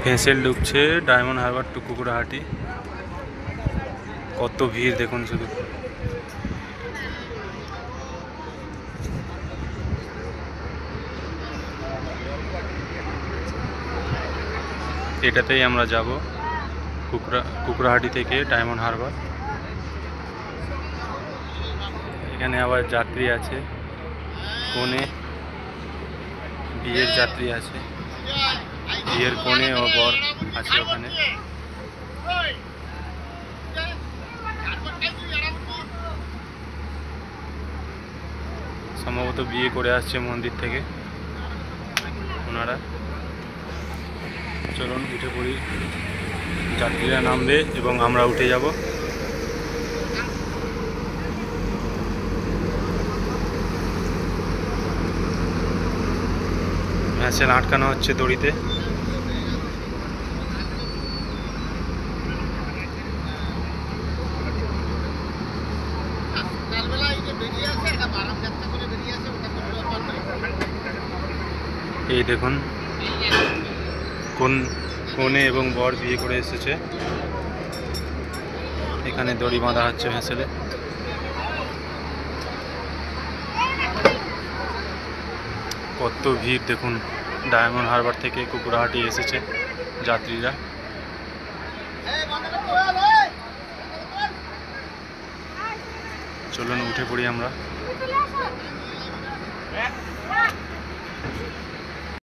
Vessel ঢুকছে diamond Harbour two কুকুরাহাটি। কত ভিড় দেখুন শুধু। এটাতেই আমরা যাব কুকুরাহাটি থেকে ডায়মন্ড হারবার। এখানে আবার যাত্রী আছে, কোণে বিয়ের যাত্রী আছে, বিয়ের কোণে ও বর আছে ওখানে। সম্ভবত বিয়ে করে আসছে মন্দির থেকে ওনারা। চলুন উঠে পড়ি, যাত্রীরা নামবে এবং আমরা উঠে যাব। ভ্যাসেল আটকানো হচ্ছে দড়িতে। এই দেখুন কনে এবং বর বিয়ে করে এসেছে। এখানে দড়ি বাঁধা হচ্ছে ভ্যাসেলে। কত ভিড় দেখুন, ডায়মন্ড হারবার থেকে কুকুরাহাটি এসেছে যাত্রীরা। চলুন উঠে পড়ি আমরা।